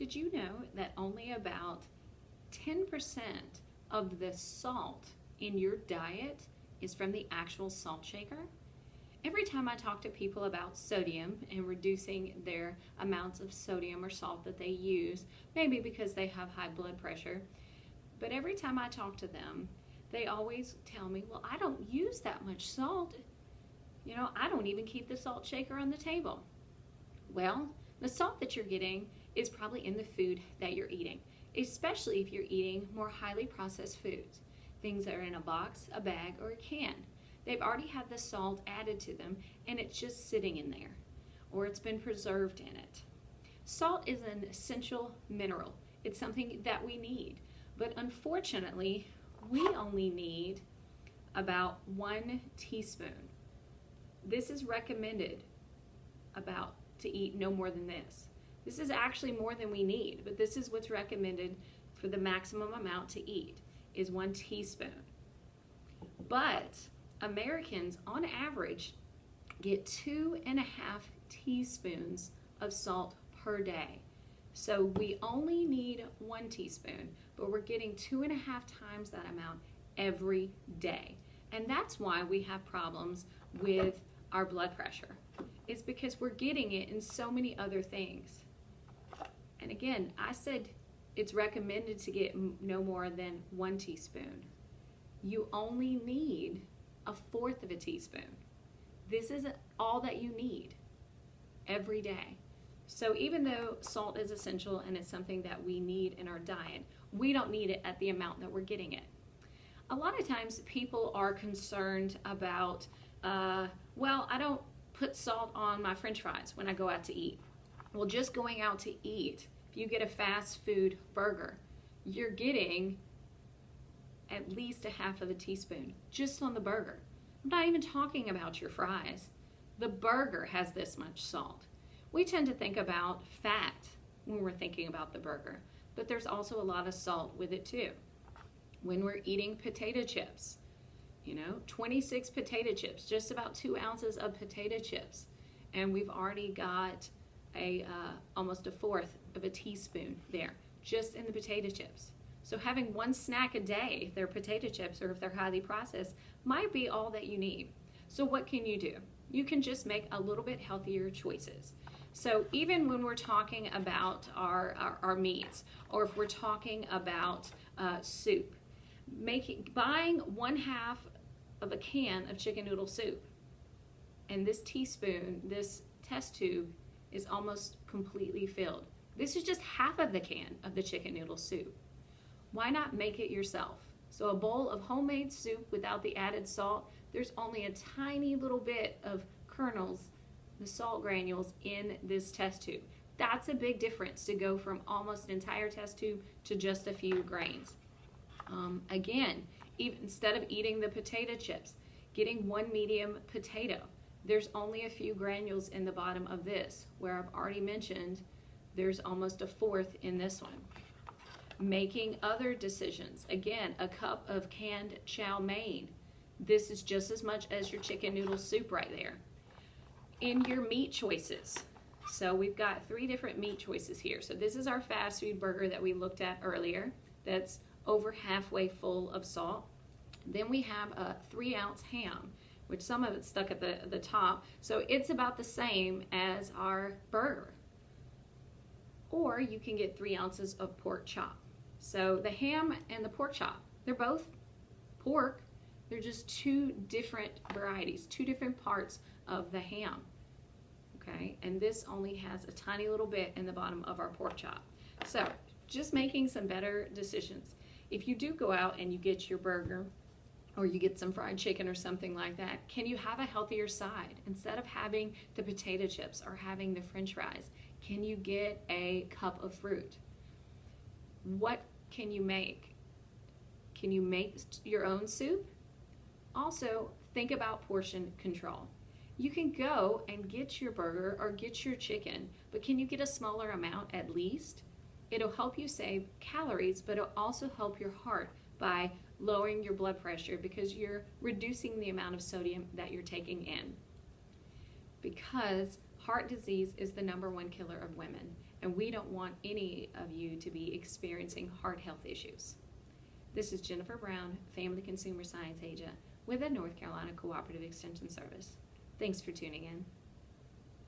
Did you know that only about 10% of the salt in your diet is from the actual salt shaker? Every time I talk to people about sodium and reducing their amounts of sodium or salt that they use, maybe because they have high blood pressure, but every time I talk to them, they always tell me, well, I don't use that much salt. I don't even keep the salt shaker on the table. Well, the salt that you're getting is probably in the food that you're eating, especially if you're eating more highly processed foods, things that are in a box, a bag, or a can. They've already had the salt added to them and it's just sitting in there, or it's been preserved in it. Salt is an essential mineral. It's something that we need, but unfortunately, we only need about 1 teaspoon. This is recommended to eat no more than this. This is actually more than we need, but this is what's recommended for the maximum amount to eat is 1 teaspoon. But Americans on average get 2.5 teaspoons of salt per day. So we only need 1 teaspoon, but we're getting 2.5 times that amount every day. And that's why we have problems with our blood pressure. It's because we're getting it in so many other things. And again, I said it's recommended to get no more than 1 teaspoon. You only need 1/4 of a teaspoon. This is all that you need every day. So even though salt is essential and it's something that we need in our diet, we don't need it at the amount that we're getting it. A lot of times people are concerned about, well, I don't put salt on my French fries when I go out to eat. Well, just going out to eat, if you get a fast food burger, you're getting at least 1/2 teaspoon just on the burger. I'm not even talking about your fries. The burger has this much salt. We tend to think about fat when we're thinking about the burger, but there's also a lot of salt with it too. When we're eating potato chips, 26 potato chips, just about 2 ounces of potato chips, and we've already got almost 1/4 of a teaspoon there, just in the potato chips. So having 1 snack a day, if they're potato chips or if they're highly processed, might be all that you need. So what can you do? You can just make a little bit healthier choices. So even when we're talking about our meats, or if we're talking about soup, buying 1/2 of a can of chicken noodle soup, and this teaspoon, this test tube, is almost completely filled. This is just half of the can of the chicken noodle soup. Why not make it yourself? So a bowl of homemade soup without the added salt, there's only a tiny little bit of kernels, the salt granules, in this test tube. That's a big difference to go from almost an entire test tube to just a few grains. Again, instead of eating the potato chips, getting 1 medium potato, there's only a few granules in the bottom of this, where I've already mentioned there's almost 1/4 in this one. Making other decisions. Again, a cup of canned chow mein. This is just as much as your chicken noodle soup right there. In your meat choices. So we've got 3 different meat choices here. So this is our fast food burger that we looked at earlier. That's over halfway full of salt. Then we have a 3-ounce ham, which some of it's stuck at the top. So it's about the same as our burger. Or you can get 3 ounces of pork chop. So the ham and the pork chop, they're both pork. They're just 2 different varieties, 2 different parts of the ham. Okay, and this only has a tiny little bit in the bottom of our pork chop. So just making some better decisions. If you do go out and you get your burger, or you get some fried chicken or something like that, can you have a healthier side? Instead of having the potato chips or having the French fries, can you get a cup of fruit? What can you make? Can you make your own soup? Also, think about portion control. You can go and get your burger or get your chicken, but can you get a smaller amount at least? It'll help you save calories, but it'll also help your heart by lowering your blood pressure because you're reducing the amount of sodium that you're taking in. Because Heart disease is the #1 killer of women, and we don't want any of you to be experiencing heart health issues. This is Jennifer Brown, Family Consumer Science Agent with the North Carolina Cooperative Extension Service. Thanks for tuning in.